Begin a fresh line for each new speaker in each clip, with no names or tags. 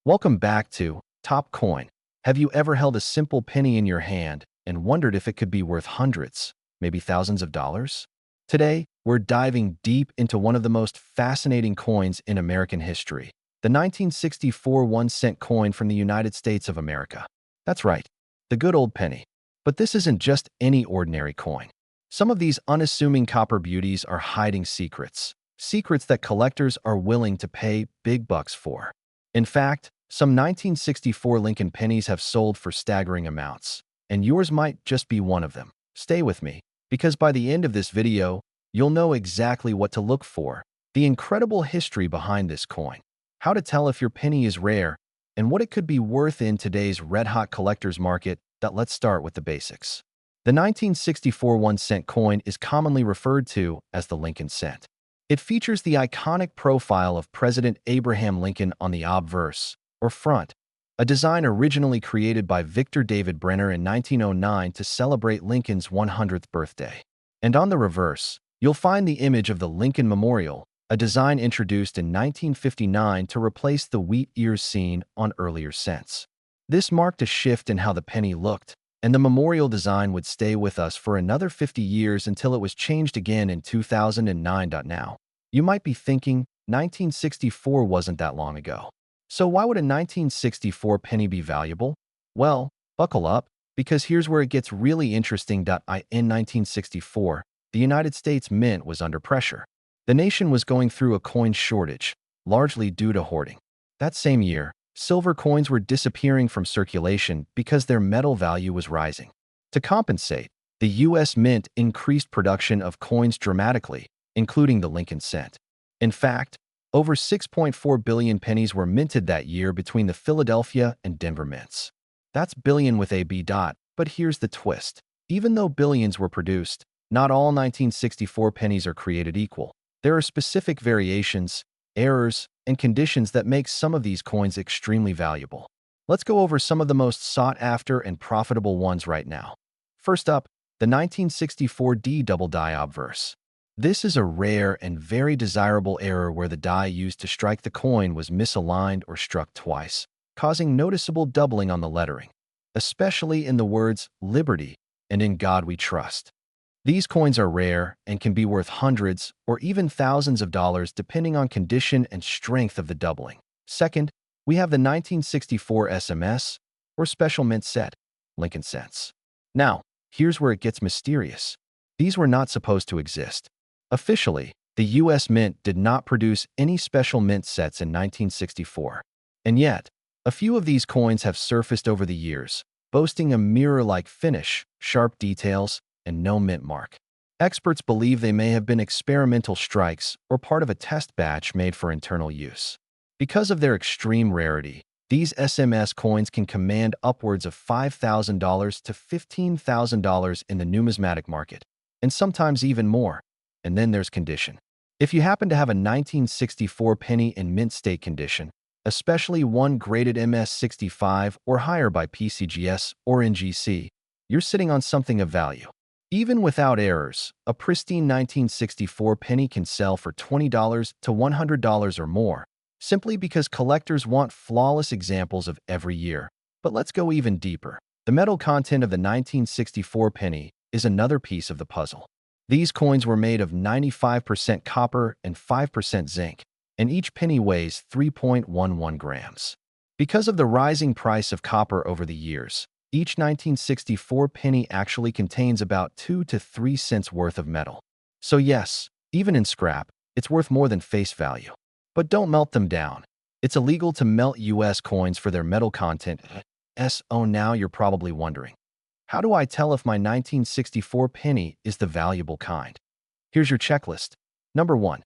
Welcome back to Top Coin. Have you ever held a simple penny in your hand and wondered if it could be worth hundreds, maybe thousands of dollars? Today, we're diving deep into one of the most fascinating coins in American history, the 1964 1-cent coin from the United States of America. That's right, the good old penny. But this isn't just any ordinary coin. Some of these unassuming copper beauties are hiding secrets that collectors are willing to pay big bucks for. In fact, some 1964 Lincoln pennies have sold for staggering amounts, and yours might just be one of them. Stay with me, because by the end of this video, you'll know exactly what to look for, the incredible history behind this coin, how to tell if your penny is rare, and what it could be worth in today's red-hot collector's market. Let's start with the basics. The 1964 1-cent coin is commonly referred to as the Lincoln cent. It features the iconic profile of President Abraham Lincoln on the obverse, or front, a design originally created by Victor David Brenner in 1909 to celebrate Lincoln's 100th birthday. And on the reverse, you'll find the image of the Lincoln Memorial, a design introduced in 1959 to replace the wheat ears seen on earlier cents. This marked a shift in how the penny looked, and the memorial design would stay with us for another 50 years until it was changed again in 2009. Now, you might be thinking, 1964 wasn't that long ago. So why would a 1964 penny be valuable? Well, buckle up, because here's where it gets really interesting. In 1964, the United States Mint was under pressure. The nation was going through a coin shortage, largely due to hoarding. That same year, silver coins were disappearing from circulation because their metal value was rising. To compensate, the U.S. Mint increased production of coins dramatically, including the Lincoln cent. In fact, over 6.4 billion pennies were minted that year between the Philadelphia and Denver mints. That's billion with a B. But here's the twist. Even though billions were produced, not all 1964 pennies are created equal. There are specific variations, errors, and conditions that make some of these coins extremely valuable. Let's go over some of the most sought-after and profitable ones right now. First up, the 1964 D double die obverse. This is a rare and very desirable error where the die used to strike the coin was misaligned or struck twice, causing noticeable doubling on the lettering, especially in the words Liberty and In God We Trust. These coins are rare and can be worth hundreds or even thousands of dollars depending on condition and strength of the doubling. Second, we have the 1964 SMS, or Special Mint Set, Lincoln cents. Now, here's where it gets mysterious. These were not supposed to exist. Officially, the U.S. Mint did not produce any special mint sets in 1964. And yet, a few of these coins have surfaced over the years, boasting a mirror-like finish, sharp details, and no mint mark. Experts believe they may have been experimental strikes or part of a test batch made for internal use. Because of their extreme rarity, these SMS coins can command upwards of $5,000 to $15,000 in the numismatic market, and sometimes even more. And then there's condition. If you happen to have a 1964 penny in mint state condition, especially one graded MS65 or higher by PCGS or NGC, you're sitting on something of value. Even without errors, a pristine 1964 penny can sell for $20 to $100 or more, simply because collectors want flawless examples of every year. But let's go even deeper. The metal content of the 1964 penny is another piece of the puzzle. These coins were made of 95% copper and 5% zinc, and each penny weighs 3.11 grams. Because of the rising price of copper over the years, each 1964 penny actually contains about 2 to 3 cents worth of metal. So yes, even in scrap, it's worth more than face value. But don't melt them down. It's illegal to melt U.S. coins for their metal content. Oh, now you're probably wondering, how do I tell if my 1964 penny is the valuable kind? Here's your checklist. Number 1.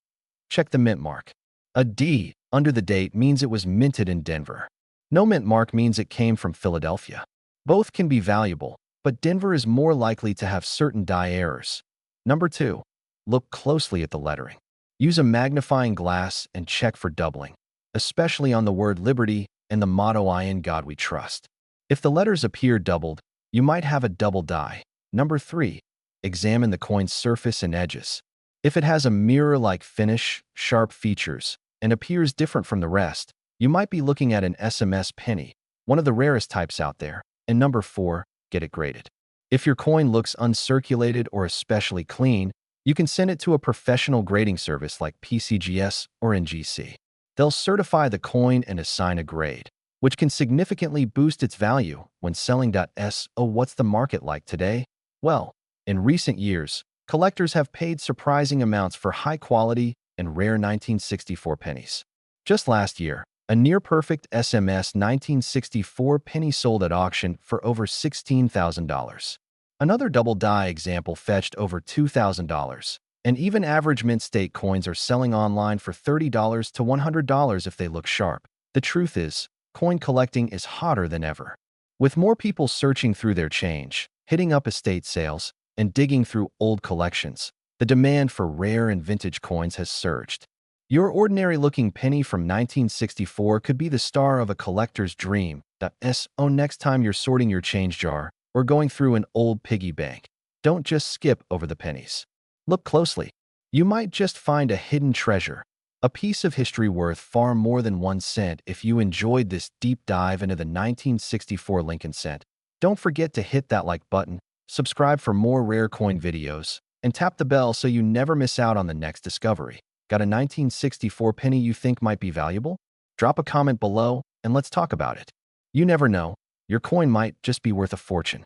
Check the mint mark. A D under the date means it was minted in Denver. No mint mark means it came from Philadelphia. Both can be valuable, but Denver is more likely to have certain die errors. Number 2. Look closely at the lettering. Use a magnifying glass and check for doubling, especially on the word Liberty and the motto In God We Trust. If the letters appear doubled, you might have a double die. Number 3. Examine the coin's surface and edges. If it has a mirror-like finish, sharp features, and appears different from the rest, You might be looking at an SMS penny, one of the rarest types out there. And number 4, get it graded. If your coin looks uncirculated or especially clean, you can send it to a professional grading service like PCGS or NGC. They'll certify the coin and assign a grade, which can significantly boost its value when selling. So what's the market like today? Well, in recent years, collectors have paid surprising amounts for high-quality and rare 1964 pennies. Just last year, a near-perfect SMS 1964 penny sold at auction for over $16,000. Another double-die example fetched over $2,000, and even average mint state coins are selling online for $30 to $100 if they look sharp. The truth is, coin collecting is hotter than ever. With more people searching through their change, hitting up estate sales, and digging through old collections, the demand for rare and vintage coins has surged. Your ordinary-looking penny from 1964 could be the star of a collector's dream. So next time you're sorting your change jar or going through an old piggy bank, don't just skip over the pennies. Look closely. You might just find a hidden treasure, a piece of history worth far more than 1 cent. If you enjoyed this deep dive into the 1964 Lincoln cent, don't forget to hit that like button, subscribe for more rare coin videos, and tap the bell so you never miss out on the next discovery. Got a 1964 penny you think might be valuable? Drop a comment below and let's talk about it. You never know, your coin might just be worth a fortune.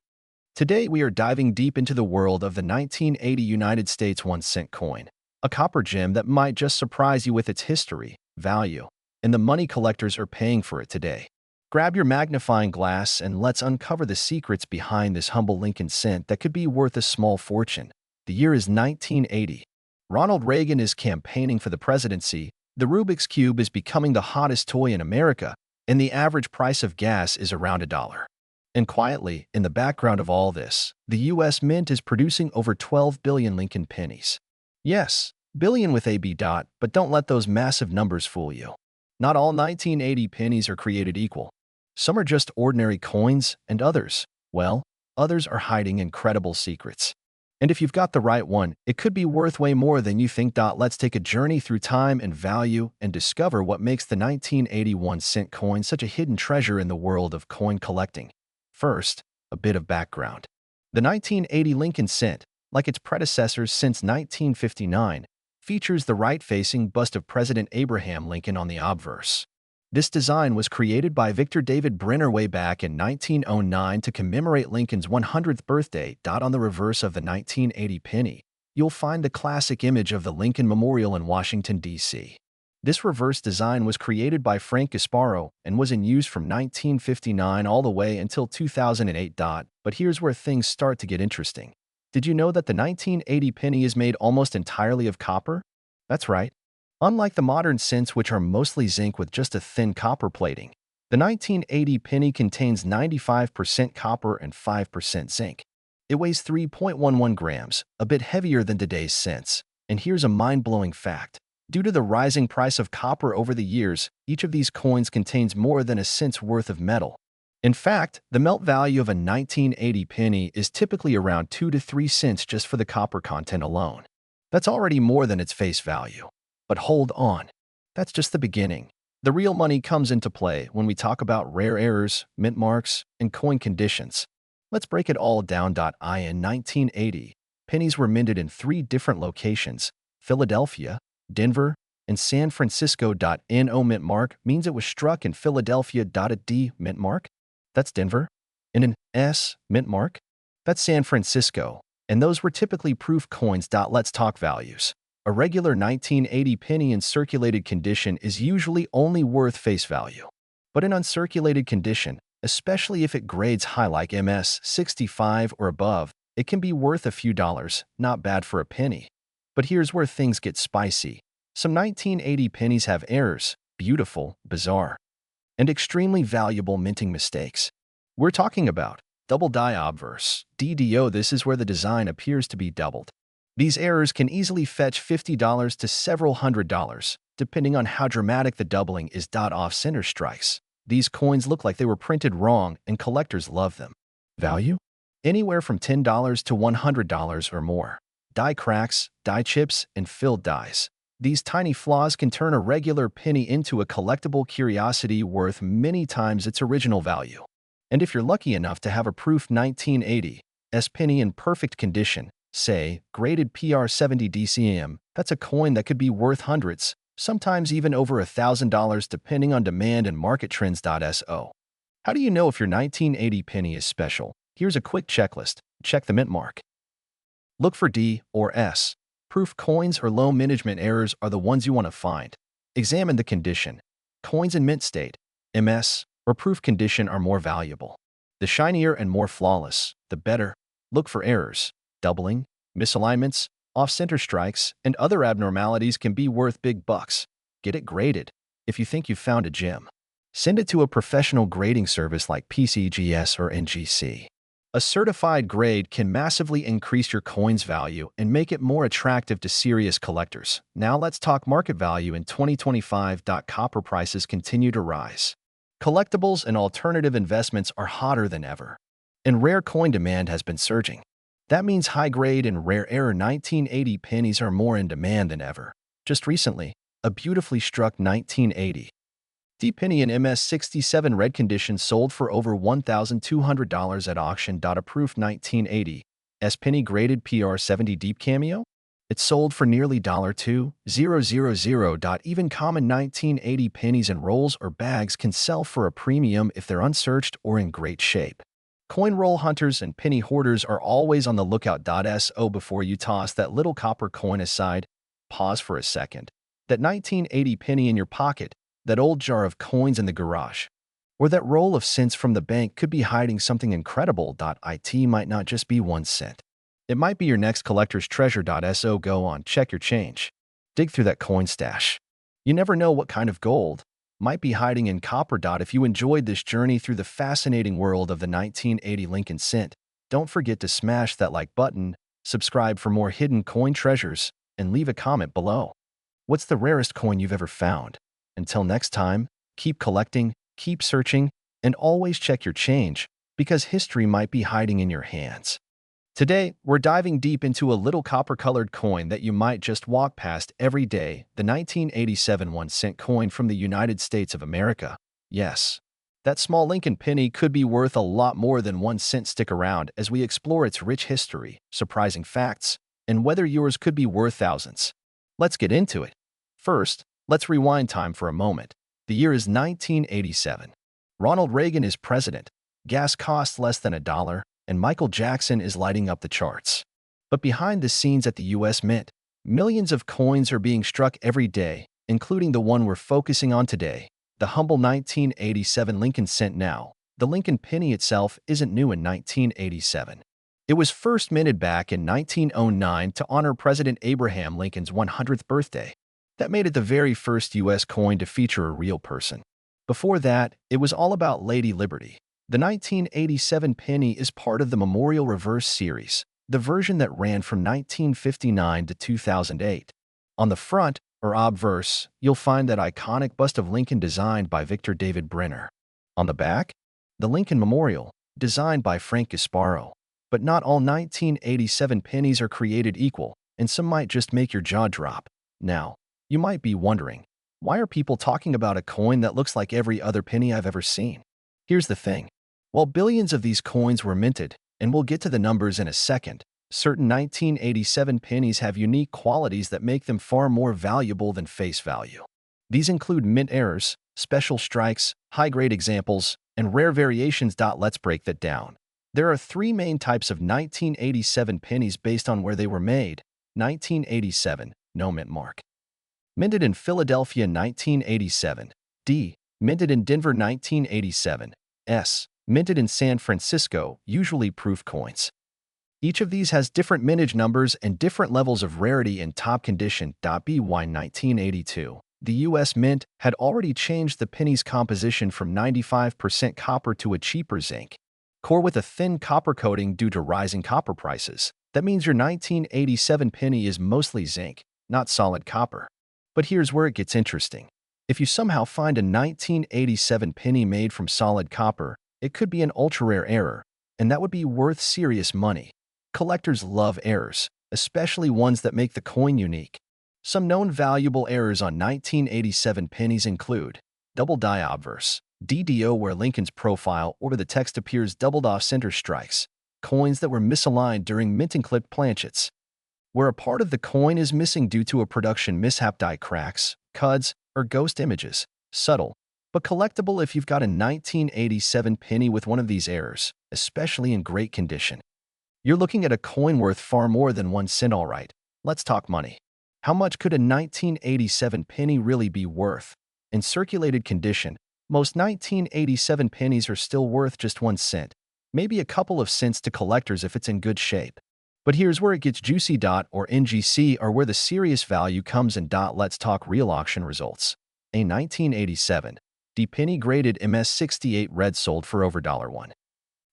Today we are diving deep into the world of the 1980 United States 1 cent coin, a copper gem that might just surprise you with its history, value, and the money collectors are paying for it today. Grab your magnifying glass and let's uncover the secrets behind this humble Lincoln cent that could be worth a small fortune. The year is 1980. Ronald Reagan is campaigning for the presidency, the Rubik's Cube is becoming the hottest toy in America, and the average price of gas is around $1. And quietly, in the background of all this, the U.S. Mint is producing over 12 billion Lincoln pennies. Yes, billion with a B dot, but don't let those massive numbers fool you. Not all 1980 pennies are created equal. Some are just ordinary coins, and others, well, others are hiding incredible secrets. And if you've got the right one, it could be worth way more than you think. Let's take a journey through time and value and discover what makes the 1981 cent coin such a hidden treasure in the world of coin collecting. First, a bit of background. The 1980 Lincoln cent, like its predecessors since 1959, features the right-facing bust of President Abraham Lincoln on the obverse. This design was created by Victor David Brenner way back in 1909 to commemorate Lincoln's 100th birthday. On the reverse of the 1980 penny, you'll find the classic image of the Lincoln Memorial in Washington, D.C. This reverse design was created by Frank Gasparo and was in use from 1959 all the way until 2008. But here's where things start to get interesting. Did you know that the 1980 penny is made almost entirely of copper? That's right. Unlike the modern cents, which are mostly zinc with just a thin copper plating, the 1980 penny contains 95% copper and 5% zinc. It weighs 3.11 grams, a bit heavier than today's cents. And here's a mind-blowing fact. Due to the rising price of copper over the years, each of these coins contains more than a cent's worth of metal. In fact, the melt value of a 1980 penny is typically around 2 to 3 cents just for the copper content alone. That's already more than its face value. But hold on, that's just the beginning. The real money comes into play when we talk about rare errors, mint marks, and coin conditions. Let's break it all down. In 1980, pennies were minted in 3 different locations: Philadelphia, Denver, and San Francisco. No mint mark means it was struck in Philadelphia. A D mint mark, that's Denver, and an S mint mark, that's San Francisco, and those were typically proof coins. Let's talk values. A regular 1980 penny in circulated condition is usually only worth face value. But in uncirculated condition, especially if it grades high like MS 65 or above, it can be worth a few dollars. Not bad for a penny. But here's where things get spicy. Some 1980 pennies have errors, beautiful, bizarre, and extremely valuable minting mistakes. We're talking about double die obverse, DDO. This is where the design appears to be doubled. These errors can easily fetch $50 to several $100s, depending on how dramatic the doubling is. Off-center strikes. These coins look like they were printed wrong, and collectors love them. Value? Anywhere from $10 to $100 or more. Die cracks, die chips, and filled dies. These tiny flaws can turn a regular penny into a collectible curiosity worth many times its original value. And if you're lucky enough to have a proof 1980 S penny in perfect condition, say, graded PR70 DCM, that's a coin that could be worth hundreds, sometimes even over $1,000 depending on demand and market trends. So, how do you know if your 1980 penny is special? Here's a quick checklist. Check the mint mark. Look for D or S. Proof coins or low management errors are the ones you want to find. Examine the condition. Coins in mint state, MS, or proof condition are more valuable. The shinier and more flawless, the better. Look for errors. Doubling, misalignments, off-center strikes, and other abnormalities can be worth big bucks. Get it graded. If you think you've found a gem, send it to a professional grading service like PCGS or NGC. A certified grade can massively increase your coin's value and make it more attractive to serious collectors. Now let's talk market value in 2025. Copper prices continue to rise. Collectibles and alternative investments are hotter than ever, and rare coin demand has been surging. That means high-grade and rare-error 1980 pennies are more in demand than ever. Just recently, a beautifully struck 1980 D penny in MS67 red condition sold for over $1,200 at auction. A proof 1980 S penny graded PR70 deep cameo? It sold for nearly $2,000. Even common 1980 pennies in rolls or bags can sell for a premium if they're unsearched or in great shape. Coin roll hunters and penny hoarders are always on the lookout. So before you toss that little copper coin aside, pause for a second. That 1980 penny in your pocket, that old jar of coins in the garage, or that roll of cents from the bank could be hiding something incredible. It might not just be 1 cent. It might be your next collector's treasure. So go on, check your change. Dig through that coin stash. You never know what kind of gold might be hiding in copper. If you enjoyed this journey through the fascinating world of the 1980 Lincoln cent, don't forget to smash that like button, subscribe for more hidden coin treasures, and leave a comment below. What's the rarest coin you've ever found? Until next time, keep collecting, keep searching, and always check your change, because history might be hiding in your hands. Today, we're diving deep into a little copper-colored coin that you might just walk past every day, the 1987 1-cent coin from the United States of America. Yes, that small Lincoln penny could be worth a lot more than 1 cent. Stick around as we explore its rich history, surprising facts, and whether yours could be worth thousands. Let's get into it. First, let's rewind time for a moment. The year is 1987. Ronald Reagan is president. Gas costs less than $1, and Michael Jackson is lighting up the charts. But behind the scenes at the U.S. Mint, millions of coins are being struck every day, including the one we're focusing on today, the humble 1987 Lincoln cent. Now, the Lincoln penny itself isn't new in 1987. It was first minted back in 1909 to honor President Abraham Lincoln's 100th birthday. That made it the very first U.S. coin to feature a real person. Before that, it was all about Lady Liberty. The 1987 penny is part of the Memorial Reverse series, the version that ran from 1959 to 2008. On the front, or obverse, you'll find that iconic bust of Lincoln designed by Victor David Brenner. On the back, the Lincoln Memorial, designed by Frank Gasparo. But not all 1987 pennies are created equal, and some might just make your jaw drop. Now, you might be wondering, why are people talking about a coin that looks like every other penny I've ever seen? Here's the thing. While billions of these coins were minted, and we'll get to the numbers in a second, certain 1987 pennies have unique qualities that make them far more valuable than face value. These include mint errors, special strikes, high-grade examples, and rare variations. Let's break that down. There are 3 main types of 1987 pennies based on where they were made. 1987, no mint mark. Minted in Philadelphia 1987. D. Minted in Denver 1987. S. Minted in San Francisco, usually proof coins. Each of these has different mintage numbers and different levels of rarity and top condition. By 1982, the U.S. Mint had already changed the penny's composition from 95% copper to a cheaper zinc core with a thin copper coating due to rising copper prices. That means your 1987 penny is mostly zinc, not solid copper. But here's where it gets interesting. If you somehow find a 1987 penny made from solid copper, it could be an ultra-rare error, and that would be worth serious money. Collectors love errors, especially ones that make the coin unique. Some known valuable errors on 1987 pennies include double die obverse, DDO where Lincoln's profile or the text appears doubled off center strikes, coins that were misaligned during minting clipped planchets, where a part of the coin is missing due to a production mishap, die cracks, cuds, or ghost images, subtle, but collectible if you've got a 1987 penny with one of these errors, especially in great condition. You're looking at a coin worth far more than 1 cent. All right, let's talk money. How much could a 1987 penny really be worth? In circulated condition, most 1987 pennies are still worth just 1 cent, maybe a couple of cents to collectors if it's in good shape. But here's where it gets juicy. Or NGC are where the serious value comes in. Let's talk real auction results. A 1987 D penny graded MS68 red sold for over $1.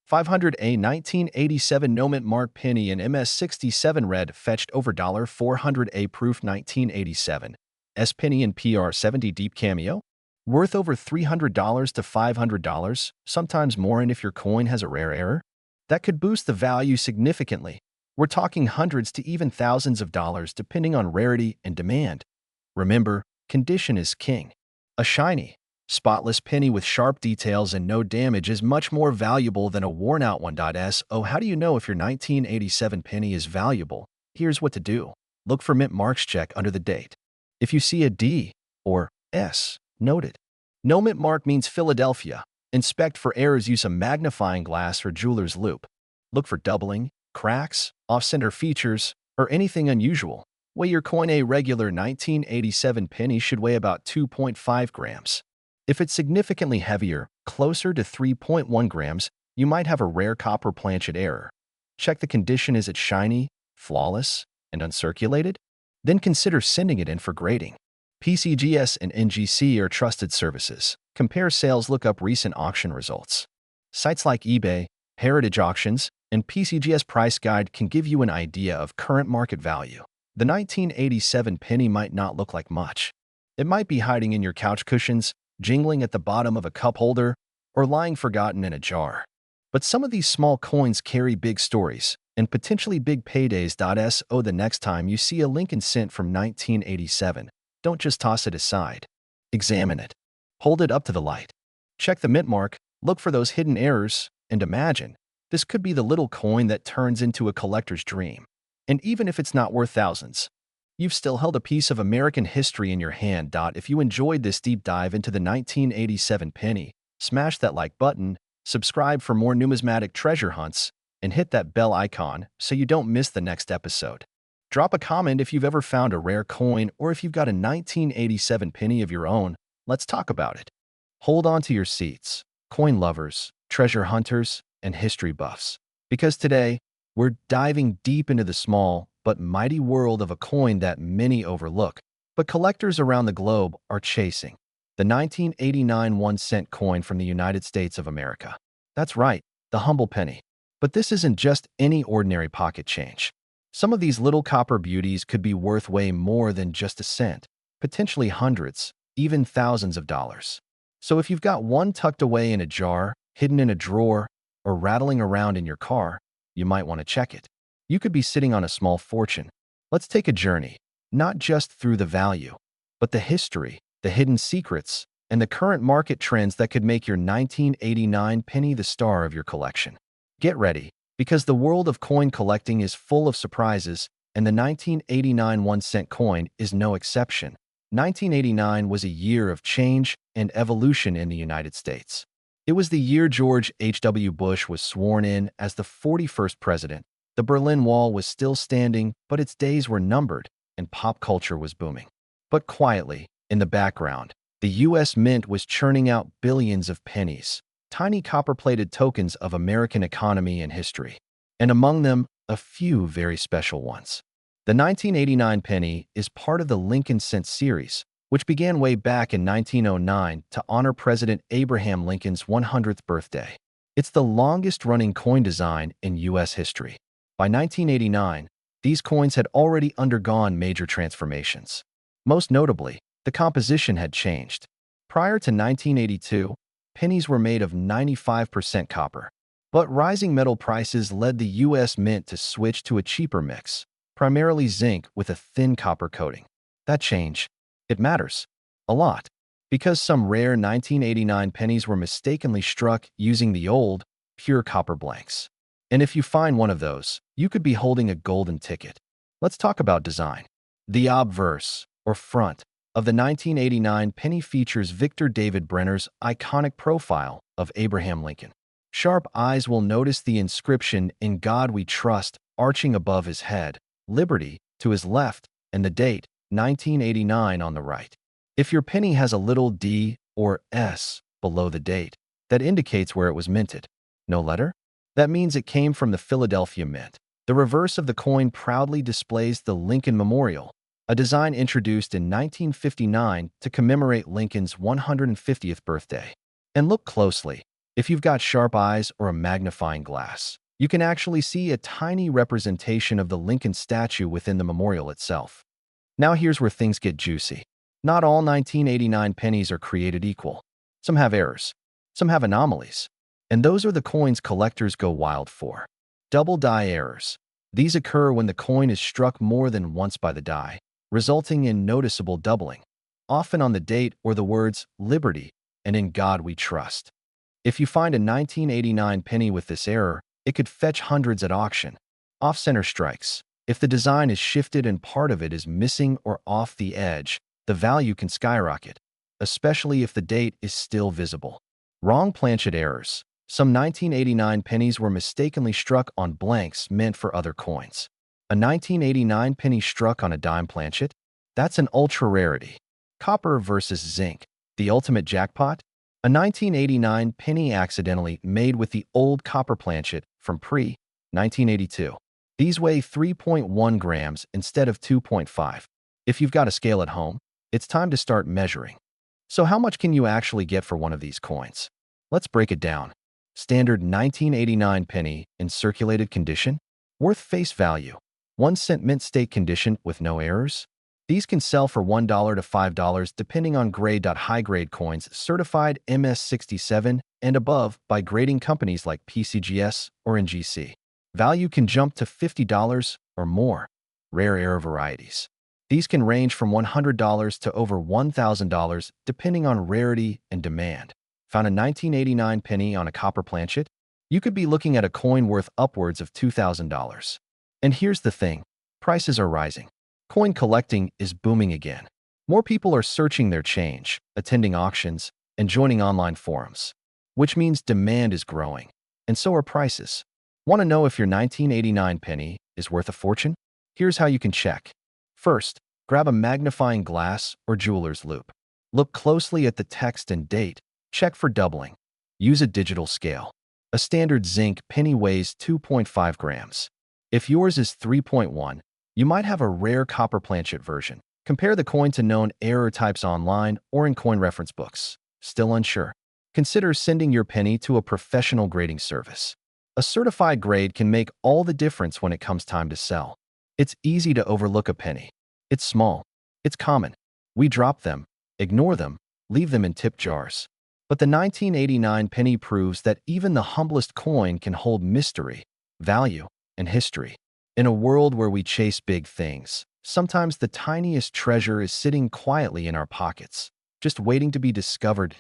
500. A 1987 no mint mark penny in MS67 red fetched over $400. A proof 1987 S penny in PR70 deep cameo worth over $300 to $500, sometimes more, and if your coin has a rare error, that could boost the value significantly. We're talking hundreds to even thousands of dollars depending on rarity and demand. Remember, condition is king. A shiny, spotless penny with sharp details and no damage is much more valuable than a worn-out one. So how do you know if your 1987 penny is valuable? Here's what to do. Look for mint marks. Check under the date. If you see a D or S noted, no mint mark means Philadelphia. Inspect for errors. Use a magnifying glass or jeweler's loupe. Look for doubling, cracks, off-center features, or anything unusual. Weigh your coin. A regular 1987 penny should weigh about 2.5 grams. If it's significantly heavier, closer to 3.1 grams, you might have a rare copper planchet error. Check the condition. Is it shiny, flawless, and uncirculated? Then consider sending it in for grading. PCGS and NGC are trusted services. Compare sales. Look up recent auction results. Sites like eBay, Heritage Auctions, and PCGS Price Guide can give you an idea of current market value. The 1987 penny might not look like much. It might be hiding in your couch cushions, jingling at the bottom of a cup holder, or lying forgotten in a jar. But some of these small coins carry big stories and potentially big paydays. So the next time you see a Lincoln cent from 1987, don't just toss it aside. Examine it. Hold it up to the light. Check the mint mark, look for those hidden errors, and imagine, this could be the little coin that turns into a collector's dream. And even if it's not worth thousands, you've still held a piece of American history in your hand. If you enjoyed this deep dive into the 1987 penny, smash that like button, subscribe for more numismatic treasure hunts, and hit that bell icon so you don't miss the next episode. Drop a comment if you've ever found a rare coin or if you've got a 1987 penny of your own. Let's talk about it. Hold on to your seats, coin lovers, treasure hunters, and history buffs, because today we're diving deep into the small but mighty world of a coin that many overlook, but collectors around the globe are chasing: the 1989 1-cent coin from the United States of America. That's right, the humble penny. But this isn't just any ordinary pocket change. Some of these little copper beauties could be worth way more than just a cent, potentially hundreds, even thousands of dollars. So if you've got one tucked away in a jar, hidden in a drawer, or rattling around in your car, you might want to check it. You could be sitting on a small fortune. Let's take a journey, not just through the value, but the history, the hidden secrets, and the current market trends that could make your 1989 penny the star of your collection. Get ready, because the world of coin collecting is full of surprises, and the 1989 1-cent coin is no exception. 1989 was a year of change and evolution in the United States. It was the year George H.W. Bush was sworn in as the 41st president. The Berlin Wall was still standing, but its days were numbered, and pop culture was booming. But quietly, in the background, the U.S. Mint was churning out billions of pennies, tiny copper-plated tokens of American economy and history, and among them, a few very special ones. The 1989 penny is part of the Lincoln Cent series, which began way back in 1909 to honor President Abraham Lincoln's 100th birthday. It's the longest-running coin design in U.S. history. By 1989, these coins had already undergone major transformations. Most notably, the composition had changed. Prior to 1982, pennies were made of 95% copper. But rising metal prices led the U.S. Mint to switch to a cheaper mix, primarily zinc with a thin copper coating. That change, it matters. A lot. Because some rare 1989 pennies were mistakenly struck using the old, pure copper blanks. And if you find one of those, you could be holding a golden ticket. Let's talk about design. The obverse, or front, of the 1989 penny features Victor David Brenner's iconic profile of Abraham Lincoln. Sharp eyes will notice the inscription, "In God We Trust," arching above his head, "Liberty" to his left, and the date, 1989, on the right. If your penny has a little D or S below the date, that indicates where it was minted. No letter? That means it came from the Philadelphia Mint. The reverse of the coin proudly displays the Lincoln Memorial, a design introduced in 1959 to commemorate Lincoln's 150th birthday. And look closely. If you've got sharp eyes or a magnifying glass, you can actually see a tiny representation of the Lincoln statue within the memorial itself. Now here's where things get juicy. Not all 1989 pennies are created equal. Some have errors. Some have anomalies. And those are the coins collectors go wild for. Double die errors. These occur when the coin is struck more than once by the die, resulting in noticeable doubling, often on the date or the words "Liberty" and "In God We Trust." If you find a 1989 penny with this error, it could fetch hundreds at auction. Off-center strikes. If the design is shifted and part of it is missing or off the edge, the value can skyrocket, especially if the date is still visible. Wrong planchet errors. Some 1989 pennies were mistakenly struck on blanks meant for other coins. A 1989 penny struck on a dime planchet? That's an ultra rarity. Copper versus zinc. The ultimate jackpot? A 1989 penny accidentally made with the old copper planchet from pre-1982. These weigh 3.1 grams instead of 2.5. If you've got a scale at home, it's time to start measuring. So how much can you actually get for one of these coins? Let's break it down. Standard 1989 penny in circulated condition, worth face value, 1 cent mint state condition with no errors. These can sell for $1 to $5 depending on grade. High-grade coins certified MS67 and above by grading companies like PCGS or NGC. Value can jump to $50 or more. Rare error varieties. These can range from $100 to over $1,000 depending on rarity and demand. Found a 1989 penny on a copper planchet? You could be looking at a coin worth upwards of $2,000. And here's the thing, prices are rising. Coin collecting is booming again. More people are searching their change, attending auctions, and joining online forums, which means demand is growing, and so are prices. Want to know if your 1989 penny is worth a fortune? Here's how you can check. First, grab a magnifying glass or jeweler's loupe. Look closely at the text and date. Check for doubling. Use a digital scale. A standard zinc penny weighs 2.5 grams. If yours is 3.1, you might have a rare copper planchet version. Compare the coin to known error types online or in coin reference books. Still unsure? Consider sending your penny to a professional grading service. A certified grade can make all the difference when it comes time to sell. It's easy to overlook a penny. It's small. It's common. We drop them, ignore them, leave them in tip jars. But the 1989 penny proves that even the humblest coin can hold mystery, value, and history. In a world where we chase big things, sometimes the tiniest treasure is sitting quietly in our pockets, just waiting to be discovered.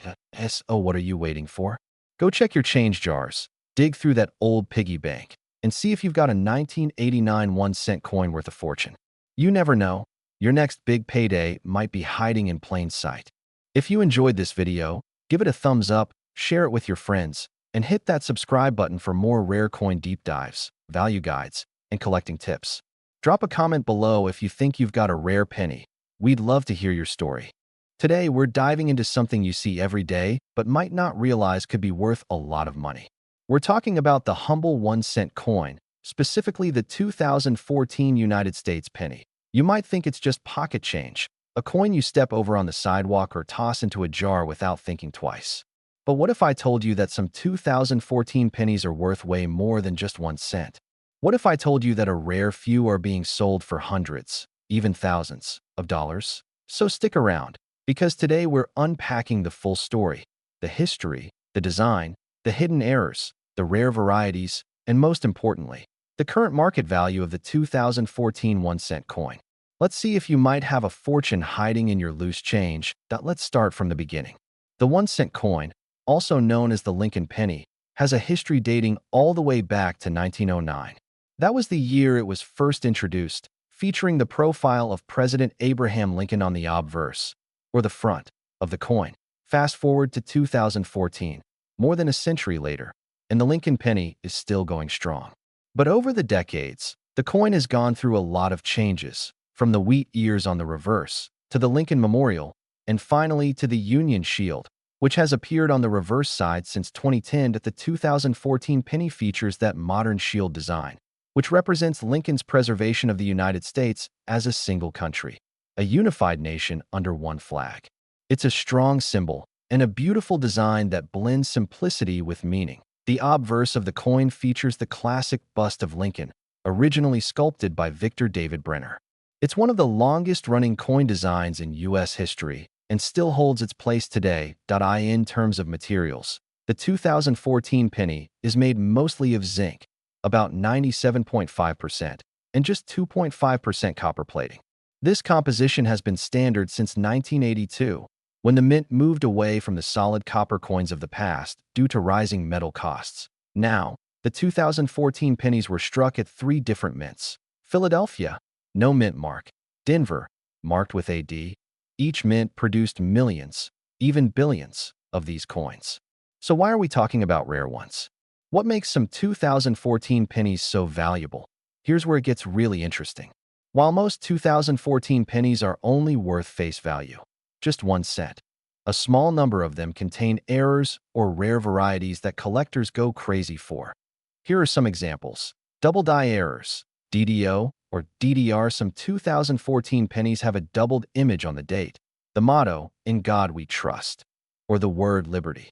So what are you waiting for? Go check your change jars, dig through that old piggy bank, and see if you've got a 1989 1-cent coin worth a fortune. You never know. Your next big payday might be hiding in plain sight. If you enjoyed this video, give it a thumbs up, share it with your friends, and hit that subscribe button for more rare coin deep dives, value guides, and collecting tips. Drop a comment below if you think you've got a rare penny. We'd love to hear your story. Today, we're diving into something you see every day, but might not realize could be worth a lot of money. We're talking about the humble 1-cent coin, specifically the 2014 United States penny. You might think it's just pocket change, a coin you step over on the sidewalk or toss into a jar without thinking twice. But what if I told you that some 2014 pennies are worth way more than just 1 cent? What if I told you that a rare few are being sold for hundreds, even thousands, of dollars? So stick around, because today we're unpacking the full story, the history, the design, the hidden errors, the rare varieties, and most importantly, the current market value of the 2014 1-cent coin. Let's see if you might have a fortune hiding in your loose change. Let's start from the beginning. The 1-cent coin, also known as the Lincoln penny, has a history dating all the way back to 1909. That was the year it was first introduced, featuring the profile of President Abraham Lincoln on the obverse, or the front, of the coin. Fast forward to 2014, more than a century later, and the Lincoln penny is still going strong. But over the decades, the coin has gone through a lot of changes, from the wheat ears on the reverse, to the Lincoln Memorial, and finally to the Union Shield, which has appeared on the reverse side since 2010. The 2014 penny features that modern shield design, which represents Lincoln's preservation of the United States as a single country, a unified nation under one flag. It's a strong symbol and a beautiful design that blends simplicity with meaning. The obverse of the coin features the classic bust of Lincoln, originally sculpted by Victor David Brenner. It's one of the longest-running coin designs in U.S. history and still holds its place today. In terms of materials, the 2014 penny is made mostly of zinc, about 97.5%, and just 2.5% copper plating. This composition has been standard since 1982, when the mint moved away from the solid copper coins of the past due to rising metal costs. Now, the 2014 pennies were struck at 3 different mints. Philadelphia, no mint mark. Denver, marked with AD. Each mint produced millions, even billions, of these coins. So why are we talking about rare ones? What makes some 2014 pennies so valuable? Here's where it gets really interesting. While most 2014 pennies are only worth face value, just 1 cent, a small number of them contain errors or rare varieties that collectors go crazy for. Here are some examples. Double die errors, DDO or DDR. Some 2014 pennies have a doubled image on the date, the motto, "In God We Trust," or the word liberty.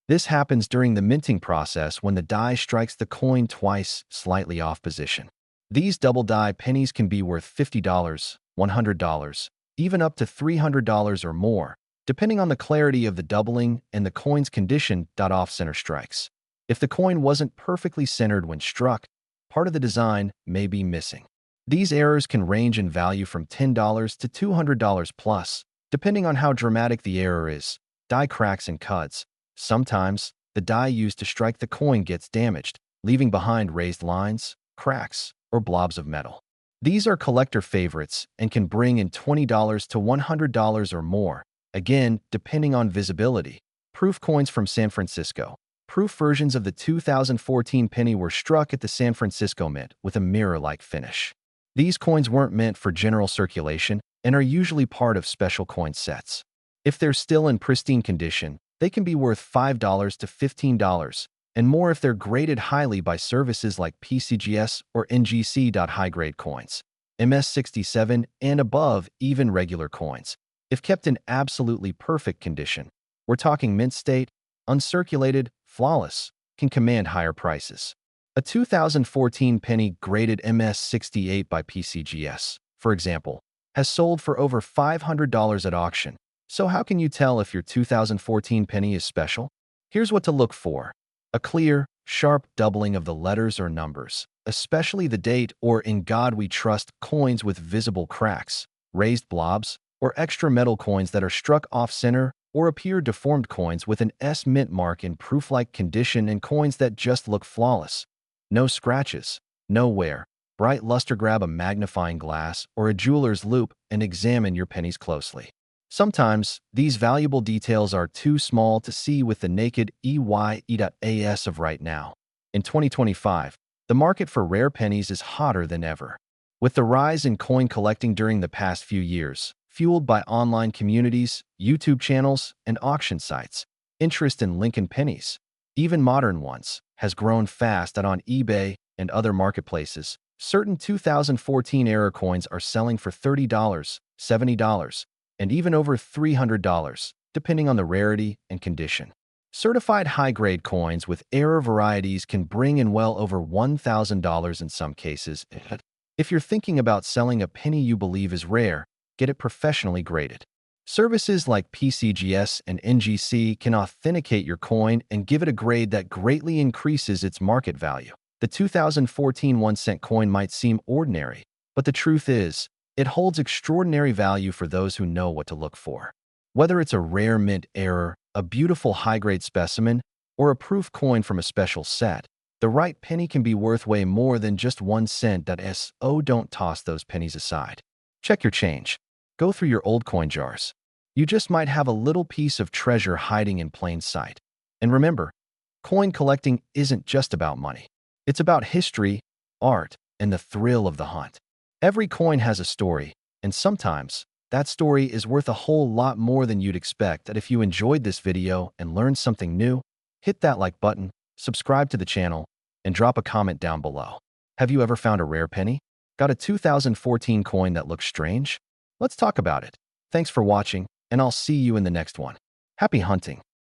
This happens during the minting process when the die strikes the coin twice, slightly off position. These double die pennies can be worth $50, $100, even up to $300 or more, depending on the clarity of the doubling and the coin's condition. Off-center strikes. If the coin wasn't perfectly centered when struck, part of the design may be missing. These errors can range in value from $10 to $200 plus, depending on how dramatic the error is. Die cracks and cuts. Sometimes, the die used to strike the coin gets damaged, leaving behind raised lines, cracks, or blobs of metal. These are collector favorites and can bring in $20 to $100 or more, again, depending on visibility. Proof coins from San Francisco. Proof versions of the 2014 penny were struck at the San Francisco Mint with a mirror-like finish. These coins weren't meant for general circulation and are usually part of special coin sets. If they're still in pristine condition, they can be worth $5 to $15, and more if they're graded highly by services like PCGS or NGC. High-grade coins, MS67 and above, even regular coins, if kept in absolutely perfect condition, we're talking mint state, uncirculated, flawless, can command higher prices. A 2014 penny graded MS68 by PCGS, for example, has sold for over $500 at auction. So how can you tell if your 2014 penny is special? Here's what to look for. A clear, sharp doubling of the letters or numbers, especially the date or "In God We Trust" coins with visible cracks, raised blobs, or extra metal coins that are struck off-center or appear deformed. Coins with an S mint mark in proof-like condition, and coins that just look flawless. No scratches, no wear, bright luster. Grab a magnifying glass or a jeweler's loupe and examine your pennies closely. Sometimes, these valuable details are too small to see with the naked eye of right now. In 2025, the market for rare pennies is hotter than ever. With the rise in coin collecting during the past few years, fueled by online communities, YouTube channels, and auction sites, interest in Lincoln pennies, even modern ones, has grown fast. On eBay and other marketplaces, certain 2014 era coins are selling for $30, $70, and even over $300, depending on the rarity and condition. Certified high-grade coins with error varieties can bring in well over $1,000 in some cases. If you're thinking about selling a penny you believe is rare, get it professionally graded. Services like PCGS and NGC can authenticate your coin and give it a grade that greatly increases its market value. The 2014 1-cent coin might seem ordinary, but the truth is, It holds extraordinary value for those who know what to look for. Whether it's a rare mint error, a beautiful high-grade specimen, or a proof coin from a special set, the right penny can be worth way more than just 1 cent. So don't toss those pennies aside. Check your change. Go through your old coin jars. You just might have a little piece of treasure hiding in plain sight. And remember, coin collecting isn't just about money. It's about history, art, and the thrill of the hunt. Every coin has a story, and sometimes that story is worth a whole lot more than you'd expect. And if you enjoyed this video and learned something new, hit that like button, subscribe to the channel, and drop a comment down below. Have you ever found a rare penny? Got a 2014 coin that looks strange? Let's talk about it. Thanks for watching, and I'll see you in the next one. Happy hunting!